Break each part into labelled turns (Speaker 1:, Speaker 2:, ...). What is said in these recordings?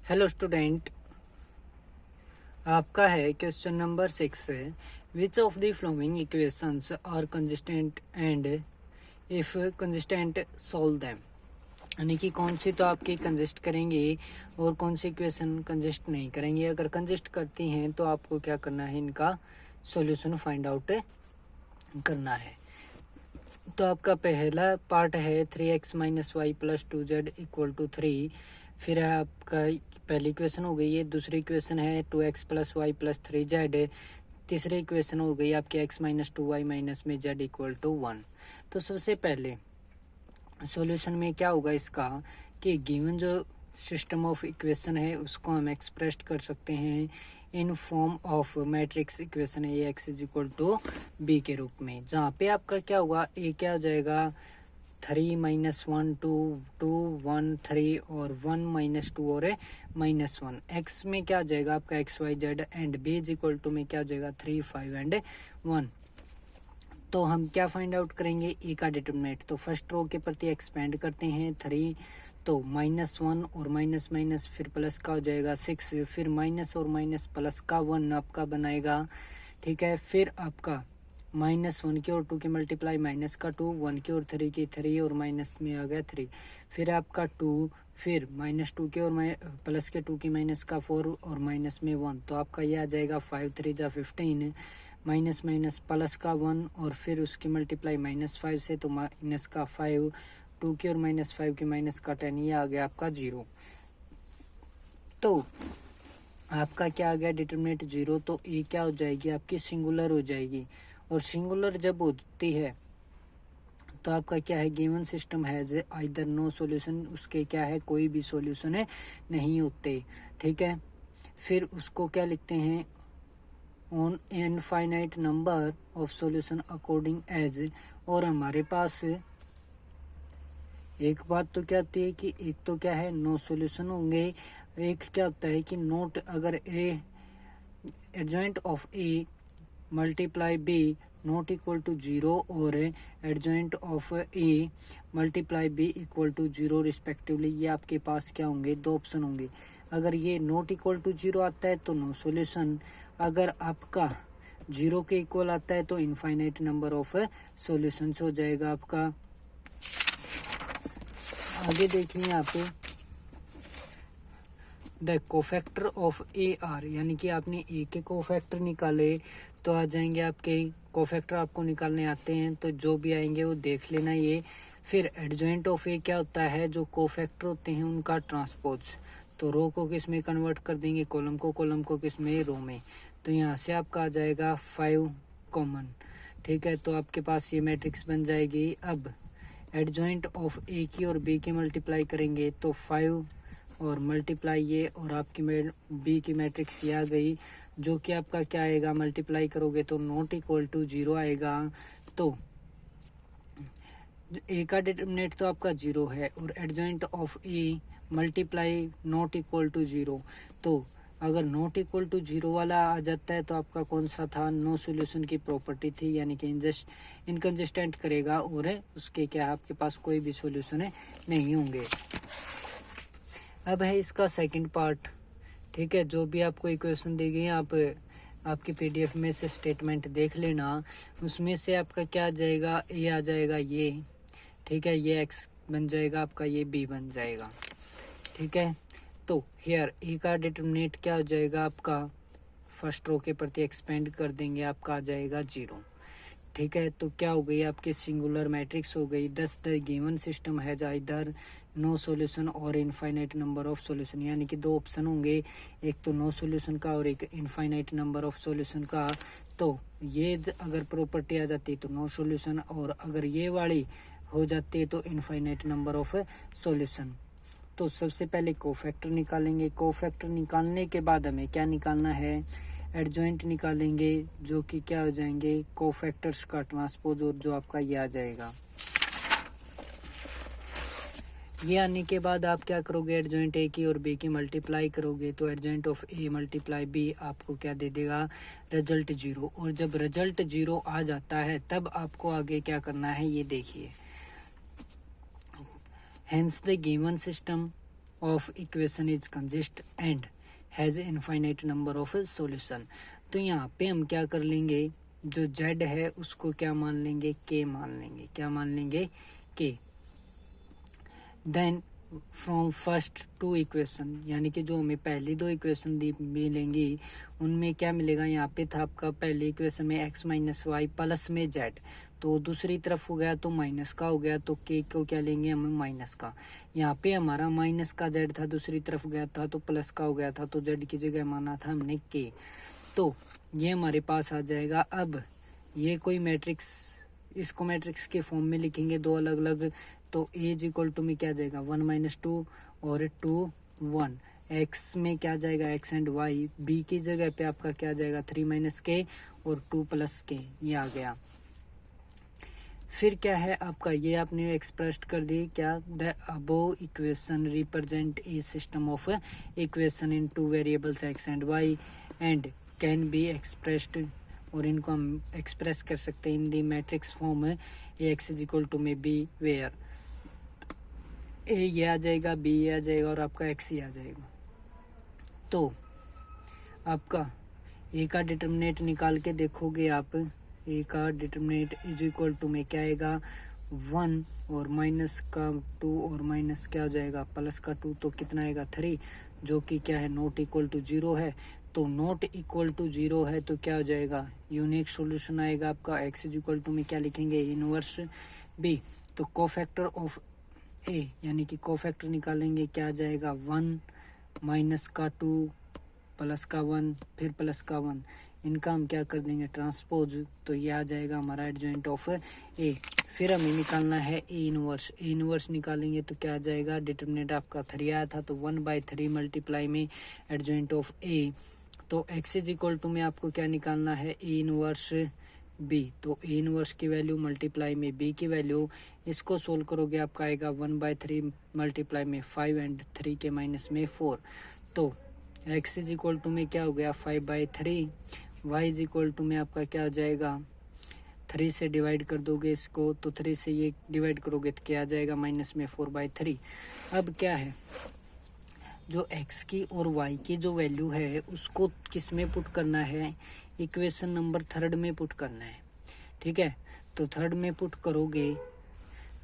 Speaker 1: Hello student, आपका है question number 6 है। Which of the following equations are consistent and if consistent solve them. यानी कि कौन सी तो आपकी कंसिस्ट करेंगे और कौन सी इक्वेशन कंसिस्ट नहीं करेंगे। अगर कंसिस्ट करती हैं तो आपको क्या करना है, इनका सॉल्यूशन फाइंड आउट करना है। तो आपका पहला पार्ट है 3x minus Y plus 2z equal to 3। फिर है आपका पहली इक्वेशन हो गई है। दूसरी इक्वेशन है 2x plus Y plus 3z। तीसरी इक्वेशन हो गई आपकी x माइनस 2y माइनस में z इक्वल टू 1। तो सबसे पहले सॉल्यूशन में क्या होगा इसका कि गिवन जो सिस्टम ऑफ इक्वेशन है उसको हम एक्सप्रेस कर सकते हैं in form of matrix equation A X is equal to B के रूप में, जहाँ पे आपका क्या होगा, ए क्या हो जाएगा 3 माइनस 1 2 2 1 3 और 1 माइनस 2 और माइनस 1। एक्स में क्या आ जाएगा आपका X Y Z and B is equal to में क्या आ जाएगा 3 5 एंड 1। तो हम क्या फाइंड आउट करेंगे, ए का डिटरमिनेंट। तो फर्स्ट रो के प्रति एक्सपेंड करते हैं 3, तो माइनस 1 और माइनस माइनस फिर प्लस का हो जाएगा 6, फिर माइनस और माइनस प्लस का 1 आपका बनाएगा। ठीक है, फिर आपका माइनस 1 की और 2 की मल्टीप्लाई माइनस का 2, 1 की और 3 की 3 और माइनस में आ गया 3, फिर आपका 2, फिर माइनस 2 की और प्लस के 2 की माइनस का 4 और माइनस में 1। तो आपका ये आ जाएगा 5 3 जा 15, माइनस माइनस प्लस का 1 और फिर उसकी मल्टीप्लाई माइनस 5 से, तो माइनस का 5, 2 की और माइनस 5 की माइनस का 10, ये आ गया आपका 0। तो आपका क्या आ गया डिटरमिनेंट 0। तो ए क्या हो जाएगी आपकी सिंगुलर हो जाएगी, और सिंगुलर जब होती है तो आपका क्या है, given system has either no solution, उसके क्या है कोई भी सॉल्यूशन है नहीं होते। ठीक है, फिर उसको क्या लिखते हैं, on infinite number of solution according as. और हमारे पास एक बात तो क्या होती है कि एक तो क्या है नो सॉल्यूशन होंगे, एक क्या होता है कि नोट अगर A adjoint of A multiply B not equal to 0 और adjoint of A multiply B equal to 0 respectively, ये आपके पास क्या होंगे, दो ऑप्शन होंगे। अगर ये नॉट इक्वल टू 0 आता है तो नो सॉल्यूशन, अगर आपका 0 के इक्वल आता है तो इनफाइनाइट नंबर ऑफ सॉल्यूशंस हो जाएगा आपका। आगे देखिए यहाँ पे the cofactor of A R, यानी कि आपने ए के कोफैक्टर निकाले तो आ जाएंगे आपके कोफैक्टर, आपको निकालने आते हैं तो जो भी आएंगे वो देख लेना ये। फिर एडजॉइंट ऑफ ए क्या होता है, जो कोफैक्टर होते हैं उनका ट्रांसपोज, तो रो को किस में कन्वर्ट कर देंगे, कॉलम को किस में, रो में। तो यहाँ से आपका आ जाएगा 5 कॉमन। ठीक है, तो आपके पास ये मैट्रिक्स बन जाएगी। अब एडजॉइंट ऑफ ए की और बी की मल्टीप्लाई करेंगे तो 5 और मल्टीप्लाई ये, और आपकी बी की मैट्रिक्स ये आ गई, जो कि आपका क्या आएगा, मल्टीप्लाई करोगे तो नॉट इक्वल टू 0 आएगा। तो ए का डिटरमिनेंट तो आपका 0 है और adjoint of A multiply not equal to 0। तो अगर नॉट इक्वल टू 0 वाला आ जाता है तो आपका कौन सा था, नो सॉल्यूशन की प्रॉपर्टी थी, यानी कि इनकंसिस्टेंट करेगा और उसके क्या आपके पास कोई भी सॉल्यूशन नहीं होंगे। अब है इसका सेकंड पार्ट। ठीक है, जो भी आपको इक्वेशन दी गई आप आपकी पीडीएफ में से स्टेटमेंट देख लेना, उसमें से आपका क्या आ जाएगा, ए आ जाएगा ये। ठीक है, ये एक्स बन जाएगा आपका, ये बी बन जाएगा। ठीक है, तो हेयर ए का डिटरमिनेंट क्या हो जाएगा आपका, फर्स्ट रो के प्रति एक्सपेंड कर देंगे, आपका आ जाएगा 0। ठीक है, तो क्या हो गई आपकी सिंगुलर मैट्रिक्स हो गई। Thus the given system has either no solution और इनफाइनाइट नंबर ऑफ सॉल्यूशन, यानी कि दो ऑप्शन होंगे, एक तो नो सॉल्यूशन का और एक इनफाइनाइट नंबर ऑफ सॉल्यूशन का। तो ये अगर प्रॉपर्टी आ जाती तो नो सॉल्यूशन, और अगर ये वाली हो जाती है तो इनफाइनाइट नंबर ऑफ सॉल्यूशन। तो सबसे पहले कोफैक्टर निकालेंगे। कोफैक्टर निकालने के बाद हमें क्या निकालना है, एडजॉइंट निकालेंगे, जो कि क्या हो जाएंगे, कोफैक्टर्स का ट्रांसपोज, और जो आपका ये आ जाएगा। ये आने के बाद आप क्या करोगे, एडजॉइंट ए की और बी की मल्टीप्लाई करोगे, तो adjoint of A multiply B आपको क्या दे देगा, रिजल्ट 0। और जब रिजल्ट 0 आ जाता है तब आपको आगे क्या करना है, ये देखिए। Hence the given system of equation is consist and has infinite number of solution. तो यहाँ पे हम क्या कर लेंगे, जो z है उसको क्या मान लेंगे, k मान लेंगे। क्या मान लेंगे, k। Then from first two equation, यानी कि जो हमें पहली दो इक्वेशन दी मिलेंगी उनमें क्या मिलेगा, यहाँ पे था आपका पहले इक्वेशन में x माइनस वाई प्लस में z, तो दूसरी तरफ हो गया तो माइनस का हो गया, तो k को क्या लेंगे हम, माइनस का। यहाँ पे हमारा माइनस का z था, दूसरी तरफ गया था तो प्लस का हो गया था, तो z की जगह माना था हमने k। तो ये हमारे पास आ जाएगा। अब ये कोई मैट्रिक्स, इसको मैट्रिक्स के फॉर्म में लिखेंगे दो अलग अलग, तो a इज इक्वल टू में क्या जाएगा 1 माइनस 2 और 2 1। x में क्या जाएगा x एंड y, b की जगह पे आपका क्या जाएगा 3 माइनस k और 2 प्लस k, ये आ गया। फिर क्या है आपका, ये आपने एक्सप्रेस कर दी क्या, the above equation represent a system of equation in two variables x and y and can be expressed, और इनको हम एक्सप्रेस कर सकते हैं in the matrix form ax is equal to में b वेयर a ये आ जाएगा, b ये आ जाएगा और आपका x ये आ जाएगा। तो आपका a का डिटर्मिनेंट निकाल के देखोगे आप, a का डिटर्मिनेंट इज इक्वल टू में क्या आएगा 1 और माइनस का 2 और माइनस क्या हो जाएगा प्लस का 2, तो कितना आएगा 3, जो कि क्या है नॉट इक्वल टू 0 है। तो नॉट इक्वल टू 0 है तो क्या हो जाएगा, यूनिक सॉल्यूशन आएगा आपका। x इज इक्वल टू में क्या लिखेंगे, इनवर्स b। तो कोफैक्टर ऑफ a यानी कि कोफैक्टर निकालेंगे, क्या आ जाएगा 1 माइनस का 2 प्लस का 1 फिर प्लस का 1, इनका हम क्या कर देंगे ट्रांसपोज, तो ये आ जाएगा हमारा एडजॉइंट ऑफ a। फिर हमें निकालना है a इनवर्स। a इनवर्स निकालेंगे तो क्या आ जाएगा, डिटर्मिनेंट आपका 3 आया था तो 1/3 मल्टीप्लाई में एडजॉइंट ऑफ a। तो x इज इक्वल टू में आपको क्या निकालना है a इनवर्स b, तो a इनवर्स की वैल्यू मल्टीप्लाई में b की वैल्यू, इसको सोल्व करोगे आपका आएगा 1/3 मल्टीप्लाई में 5 एंड 3 के माइनस में 4। तो x इज इक्वल टू में क्या हो गया 5/3, y इज इक्वल टू में आपका क्या हो जाएगा 3 से डिवाइड कर दोगे इसको, तो 3 से ये डिवाइड करोगे तो क्या आ जाएगा माइनस में 4/3। अब क्या है, जो x की और y की जो वैल्यू है उसको किस में पुट करना है, इक्वेशन नंबर 3 में पुट करना है। ठीक है, तो 3 में पुट करोगे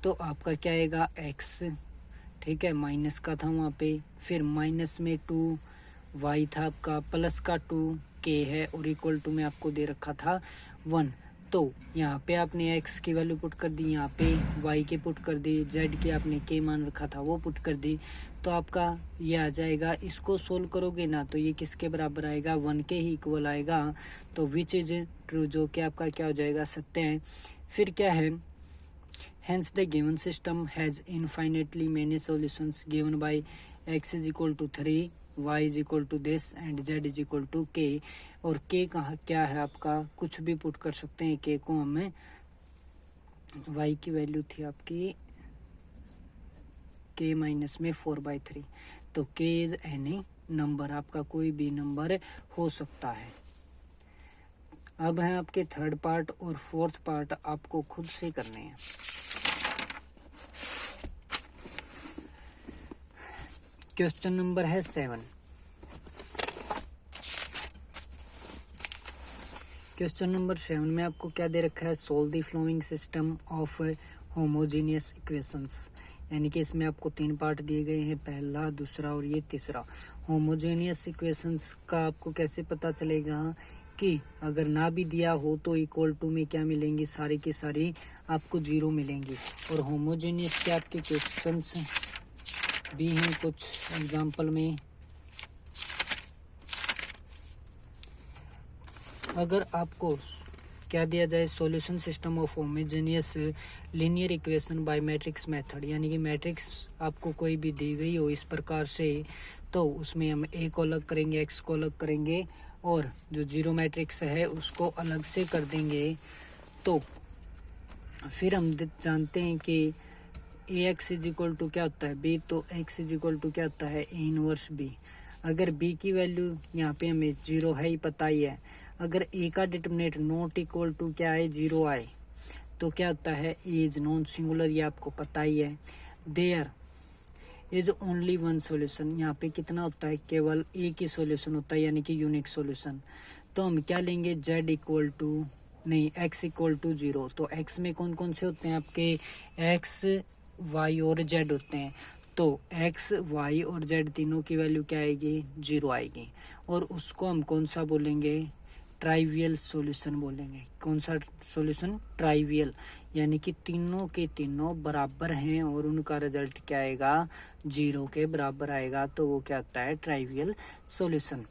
Speaker 1: तो आपका क्या आएगा x, ठीक है, माइनस का था वहाँ पे, फिर माइनस में 2 y था आपका, प्लस का 2 k है और इक्वल टू में आपको दे रखा था 1। तो यहाँ पे आपने x की वैल्यू पुट कर दी, यहाँ पे y के पुट कर दी, z के आपने k मान रखा था वो पुट कर दी, तो आपका ये आ जाएगा। इसको सोल्व करोगे ना तो ये किसके बराबर आएगा 1 के ही इक्वल आएगा, तो विच इज ट्रू, जो कि आपका क्या हो जाएगा सत्य है। फिर क्या है, hence the given system has infinitely many solutions given by x is equal to 3, y is equal to this and z is equal to k। और k कहाँ क्या है आपका, कुछ भी पुट कर सकते हैं, k को हमें y की वैल्यू थी आपकी k माइनस में 4/3, तो k इज एनी नंबर, आपका कोई भी नंबर हो सकता है। अब है आपके थर्ड पार्ट और फोर्थ पार्ट आपको खुद से करने हैं। क्वेश्चन नंबर है 7। क्वेश्चन नंबर 7 में आपको क्या दे रखा है, solve the following system of homogeneous equations, यानी कि इसमें आपको 3 पार्ट दिए गए हैं, पहला, दूसरा और ये तीसरा। होमोजेनियस इक्वेशंस का आपको कैसे पता चलेगा कि अगर ना भी दिया हो तो इक्वल टू में क्या मिलेंगी, सारी की सारी आपको 0 मिलेंगी। और होमोजेनियस के आपके क्वेश्चंस भी हैं कुछ एग्जाम्पल में। अगर आपको क्या दिया जाए, solution system of homogeneous linear equation by matrix method, यानी कि मैट्रिक्स आपको कोई भी दी गई हो इस प्रकार से, तो उसमें हम a को अलग करेंगे, x को अलग करेंगे और जो 0 मैट्रिक्स है उसको अलग से कर देंगे। तो फिर हम जानते हैं कि ax इज इक्वल टू क्या होता है b, तो x इज इक्वल टू क्या होता है a इनवर्स b। अगर b की वैल्यू यहाँ पे हमें 0 है ही पता ही है, अगर a का डिटर्मिनेंट नॉट इक्वल टू क्या है 0 आए तो क्या होता है a इज नॉन सिंगुलर, ये आपको पता ही है। There is only one solution. यहाँ पे कितना होता है, केवल एक ही सॉल्यूशन होता है, यानी कि यूनिक सॉल्यूशन। तो हम क्या लेंगे, z इक्वल टू नहीं x इक्वल टू 0। तो x में कौन कौन से होते हैं आपके, x y और z होते हैं। तो x y और z तीनों की वैल्यू क्या आएगी, 0 आएगी। और उसको हम कौन सा बोलेंगे, ट्राइवियल सॉल्यूशन बोलेंगे। कौन सा सॉल्यूशन, ट्राइवियल, यानी कि तीनों के तीनों बराबर हैं और उनका रिजल्ट क्या आएगा, 0 के बराबर आएगा। तो वो क्या होता है, ट्राइवियल सॉल्यूशन।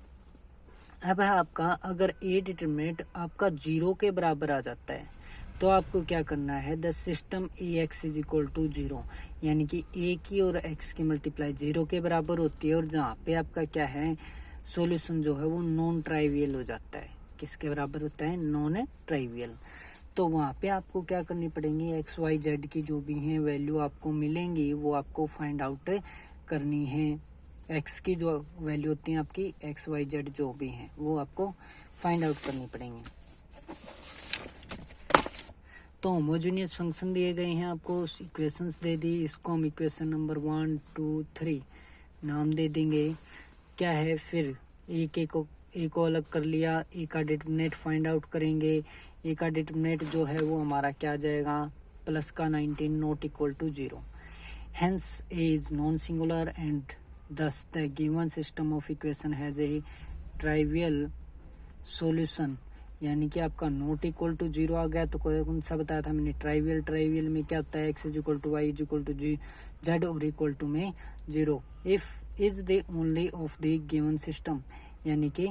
Speaker 1: अब है आपका, अगर ए डिटरमिनेंट आपका 0 के बराबर आ जाता है तो आपको क्या करना है, the system A X is equal to 0, यानी कि ए की और एक्स की मल्टीप्लाई 0 के बराबर होती है। और जहाँ पे आपका क्या है, सॉल्यूशन जो है वो नॉन ट्राइवियल हो जाता है। किसके बराबर होता है, नॉन ट्राइवियल। तो वहाँ पे आपको क्या करनी पड़ेगी, एक्स वाई जेड की जो भी हैं वैल्यू आपको मिलेंगी वो आपको फाइंड आउट करनी है। एक्स की जो वैल्यू होती है आपकी, एक्स वाई जेड जो भी हैं वो आपको फाइंड आउट करनी पड़ेंगी। तो होमोजेनियस फंक्शन दिए गए हैं, आपको इक्वेशंस दे दी। इसको हम इक्वेशन नंबर 1 2 3 नाम दे देंगे। क्या है फिर, एक को अलग कर लिया, ए का डिटरमिनेंट फाइंड आउट करेंगे। ए का डिटरमिनेंट जो है वो हमारा क्या आ जाएगा, प्लस का 19 not equal to 0। Hence A is non singular and thus the given system of equation has a trivial solution। यानी कि आपका नॉट इक्वल टू 0 आ गया। तो कौन सा बताया था मैंने, ट्राइवियल। ट्राइवियल में क्या होता है, x is equal to Y is equal to z और इक्वल टू में 0 if is the only of the given system. यानी कि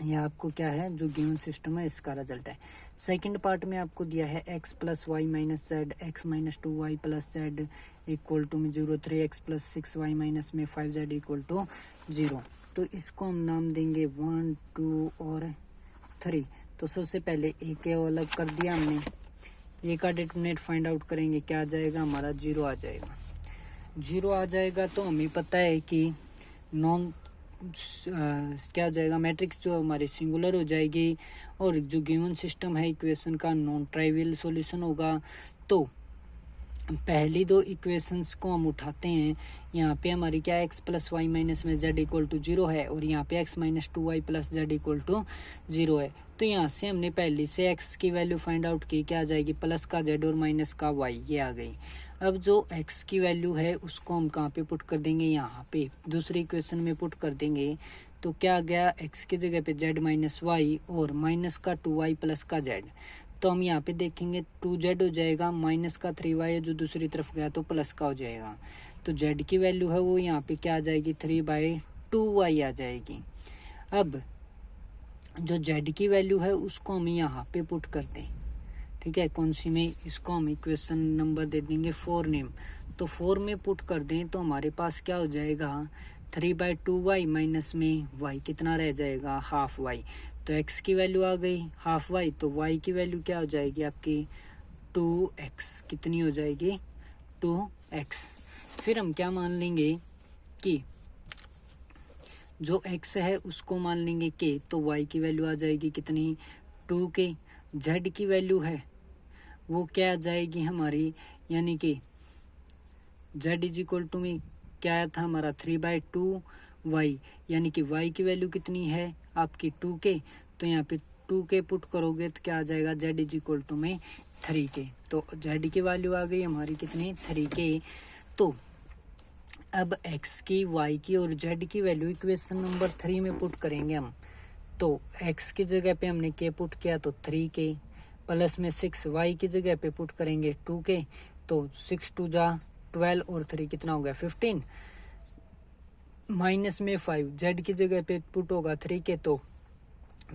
Speaker 1: यह आपको क्या है, जो गिवन सिस्टम है इसका रिजल्ट है। सेकंड पार्ट में आपको दिया है x plus Y minus Z, X minus 2y plus Z equal to में 0, 3x प्लस 6y माइनस में 5z इक्वल टू 0। तो इसको हम नाम देंगे 1 2 और 3। तो सबसे पहले ए के अलग कर दिया हमने, ए का डिटरमिनेंट फाइंड आउट करेंगे, क्या आ जाएगा हमारा, 0 आ जाएगा। 0 आ जाएगा तो हमें पता है कि नॉन क्या हो जाएगा, मैट्रिक्स जो हमारी सिंगुलर हो जाएगी और जो गिवन सिस्टम है इक्वेशन का नॉन ट्राइवियल सॉल्यूशन होगा। तो पहली दो इक्वेशंस को हम उठाते हैं। यहाँ पे हमारी क्या, एक्स प्लस वाई माइनस में जेड इक्वल टू 0 है और यहाँ पे X minus 2y plus Z equal to 0 है। तो यहाँ से हमने पहले से एक्स की वैल्यू फाइंड आउट की, क्या आ जाएगी, प्लस का जेड और माइनस का वाई, ये आ गई। अब जो x की वैल्यू है उसको हम कहाँ पे पुट कर देंगे, यहाँ पे दूसरी इक्वेशन में पुट कर देंगे। तो क्या आ गया, x की जगह पे z माइनस वाई और माइनस का 2y प्लस का z। तो हम यहाँ पे देखेंगे 2z हो जाएगा, माइनस का 3y है जो दूसरी तरफ गया तो प्लस का हो जाएगा। तो z की वैल्यू है वो यहाँ पे क्या आ जाएगी, 3/2y आ जाएगी। अब जो z की वैल्यू है उसको हम यहाँ पे पुट करते हैं, ठीक है, कौन सी में, इसको हम इक्वेशन नंबर दे देंगे 4 नेम। तो 4 में पुट कर दें तो हमारे पास क्या हो जाएगा, 3/2y माइनस में y कितना रह जाएगा, हाफ y। तो x की वैल्यू आ गई हाफ y, तो y की वैल्यू क्या हो जाएगी आपकी, 2x। कितनी हो जाएगी, 2x। फिर हम क्या मान लेंगे कि जो x है उसको मान लेंगे k, तो y की वैल्यू आ जाएगी कितनी, 2k। z की वैल्यू है वो क्या आ जाएगी हमारी, यानी कि z इज इक्वल टू में क्या आया था हमारा, 3/2y, यानी कि y की वैल्यू कितनी है आपकी 2k। तो यहाँ पे 2k पुट करोगे तो क्या आ जाएगा, z इज इक्वल टू में 3k। तो z की वैल्यू आ गई हमारी कितनी, 3k। तो अब x की, y की और z की वैल्यू इक्वेशन नंबर 3 में पुट करेंगे हम। तो x की जगह पे हमने k पुट किया तो 3k प्लस में 6, y की जगह पे पुट करेंगे 2k। तो 6 2 जा 12 और 3 कितना हो गया, 15। माइनस में 5, z की जगह पे पुट होगा 3k, तो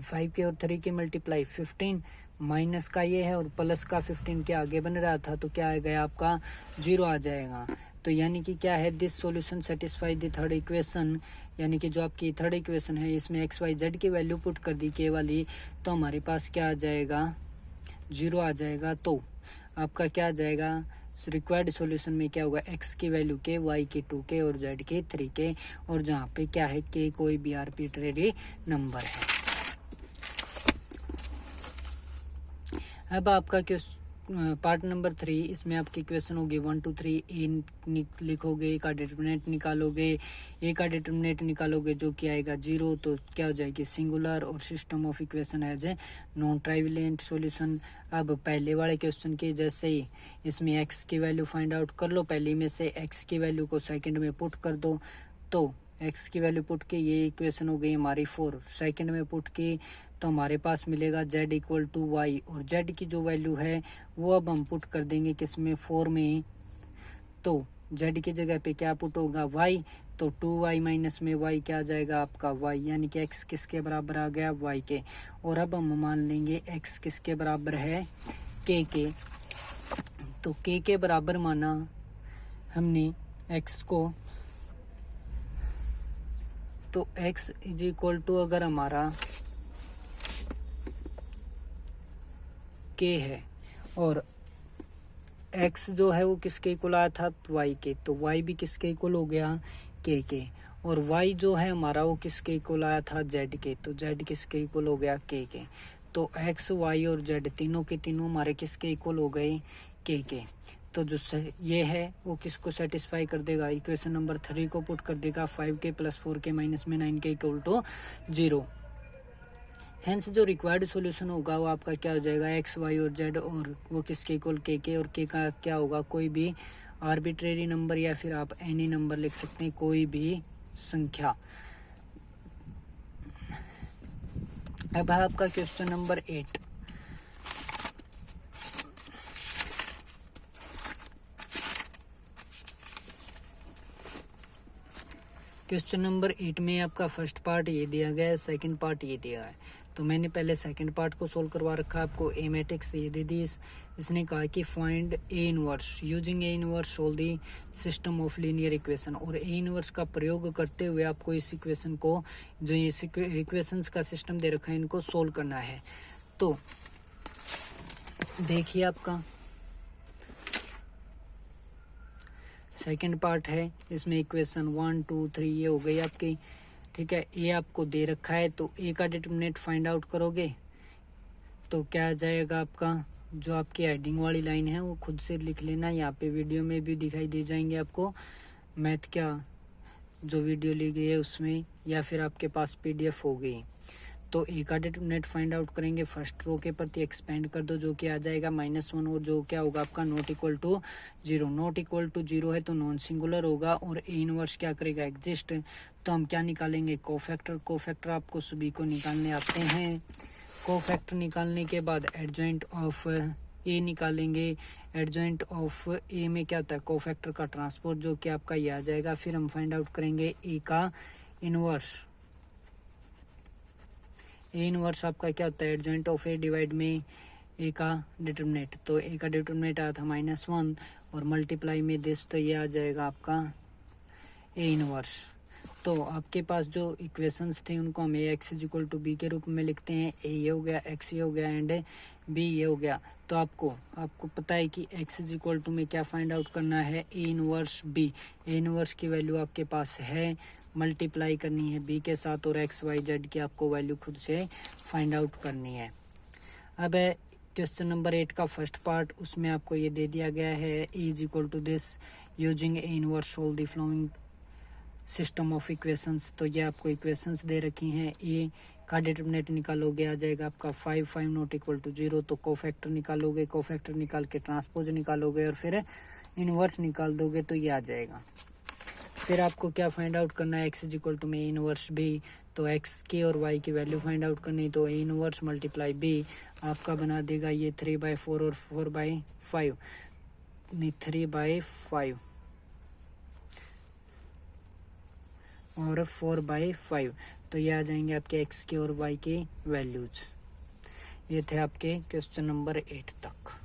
Speaker 1: 5k और 3 की मल्टीप्लाई 15, माइनस का ये है और प्लस का 15 के आगे बन रहा था तो क्या आ गया आपका, 0 आ जाएगा। तो यानी कि क्या है, this solution satisfy the third equation, यानी कि जो आपकी थर्ड इक्वेशन है इसमें एक्स वाई जेड की वैल्यू पुट कर दी के वाली, तो हमारे पास क्या आ जाएगा, 0 आ जाएगा। तो आपका क्या आ जाएगा, रिक्वायर्ड सॉल्यूशन में क्या होगा, x की वैल्यू के, y की 2k और z के 3k, और जहाँ पे क्या है k कोई भी आर्बिट्रेरी नंबर है। अब आपका पार्ट नंबर 3, इसमें आपकी इक्वेशन होगी 1 2 3। ए लिखोगे, ए का डिटरमिनेंट निकालोगे, ए का डिटरमिनेंट निकालोगे जो कि आएगा 0, तो क्या हो जाएगी सिंगुलर, और system of equation as a non trivalent solution. अब पहले वाले क्वेश्चन के जैसे ही इसमें एक्स की वैल्यू फाइंड आउट कर लो, पहले में से एक्स की वैल्यू को सेकंड में पुट कर दो, तो एक्स की वैल्यू पुट के ये इक्वेशन हो गई हमारी 4, सेकंड में पुट की तो हमारे पास मिलेगा z इक्वल टू वाई, और z की जो वैल्यू है वो अब हम पुट कर देंगे किसमें 4 में, तो z की जगह पे क्या पुट होगा y, तो 2y माइनस में y क्या आ जाएगा आपका y, यानी कि x किसके बराबर आ गया y के। और अब हम मान लेंगे x किसके बराबर है k के, तो k के बराबर माना हमने x को, तो x इज इक्वल टू अगर हमारा k है और x जो है वो किसके इक्वल आया था y के, तो y भी किसके इक्वल हो गया k के, और y जो है हमारा वो किसके इक्वल आया था z के, तो z किसके इक्वल हो गया k के। तो x y और z तीनों के तीनों हमारे किसके इक्वल हो गए k के। तो जो ये है वो किसको सेटिस्फाई कर देगा, इक्वेशन नंबर 3 को पुट कर देगा 5k + 4k - में 9k = 0। हेंस जो रिक्वायर्ड सॉल्यूशन होगा वो आपका क्या हो जाएगा एक्स वाई और जेड, और वो किसके इक्वल के, और के का क्या होगा कोई भी आर्बिट्रेरी नंबर, या फिर आप एनी नंबर लिख सकते हैं, कोई भी संख्या। अब है आपका क्वेश्चन नंबर 8। क्वेश्चन नंबर 8 में आपका फर्स्ट पार्ट ये दिया गया है, सेकंड पार्ट ये दिया है। तो मैंने पहले सेकंड पार्ट को सोल्व करवा रखा है आपको। ए मैट्रिक्स ये दे दी, इसने कहा कि find A inverse using A inverse solve the system of linear equation, और ए इनवर्स का प्रयोग करते हुए आपको इस इक्वेशन को, जो ये इक्वेशंस का सिस्टम दे रखा है, इनको सोल्व करना है। तो देखिए आपका सेकंड पार्ट है, इसमें इक्वेशन 1 2 3 ये हो गई आपकी, ठीक है। ए आपको दे रखा है, तो ए का डिटरमिनेंट फाइंड आउट करोगे तो क्या आ जाएगा आपका, जो आपकी हेडिंग वाली लाइन है वो खुद से लिख लेना, यहाँ पे वीडियो में भी दिखाई दे जाएंगे आपको मैथ क्या जो वीडियो ली गई है उसमें, या फिर आपके पास पीडीएफ हो गई। तो ए का डिटरमिनेंट फाइंड आउट करेंगे, फर्स्ट रो के प्रति एक्सपेंड कर दो जो कि आ जाएगा -1, और जो क्या होगा आपका not equal to 0। Not equal to 0 है तो नॉन सिंगुलर होगा, और ए इनवर्स क्या करेगा एग्जिस्ट, तो हम क्या निकालेंगे कोफैक्टर। कोफैक्टर आपको सभी को निकालने आते हैं। कोफैक्टर निकालने के बाद एडजॉइंट ऑफ ए निकालेंगे। एडजॉइंट ऑफ ए में क्या होता है कोफैक्टर का ट्रांसपोर्ट, जो कि आपका ये आ जाएगा। फिर हम फाइंड आउट करेंगे ए का इनवर्स। ए इनवर्स आपका क्या होता है एडजॉइंट ऑफ ए डिवाइड में ए का डिटरमिनेंट, तो ए का डिटरमिनेंट आया था -1 और मल्टीप्लाई में दिस, तो ये आ जाएगा आपका ए इनवर्स। तो आपके पास जो इक्वेशंस थे उनको हम ए एक्स इक्वल टू बी के रूप में लिखते हैं। ए ये हो गया, एक्स ये हो गया, एंड बी ये हो गया। तो आपको पता है कि एक्स इक्वल टू में क्या फाइंड आउट करना है A inverse B. A inverse की वैल्यू आपके पास है, मल्टीप्लाई करनी है बी के साथ, और एक्स वाई जेड की आपको वैल्यू खुद से फाइंड आउट करनी है। अब है क्वेश्चन नंबर 8 का फर्स्ट पार्ट, उसमें आपको ये दे दिया गया है A is equal to this using A inverse solve the following system of equations. तो ये आपको इक्वेशंस दे रखी हैं। ए का डिटरमिनेंट निकालोगे आ जाएगा आपका 5 5 नॉट इक्वल टू 0, तो कोफैक्टर निकालोगे, कोफैक्टर निकाल के ट्रांसपोज निकालोगे और फिर इनवर्स निकाल दोगे तो ये आ जाएगा। फिर आपको क्या फाइंड आउट करना है एक्स इज इक्वल टू में इनवर्स बी, तो एक्स की और वाई की वैल्यू फाइंड आउट करनी, तो ए इनवर्स मल्टीप्लाई बी आपका बना देगा ये 3/4 और 4/5, नहीं 3/5 और 4/5, तो ये आ जाएंगे आपके एक्स के और वाई के वैल्यूज। ये थे आपके क्वेश्चन नंबर 8 तक।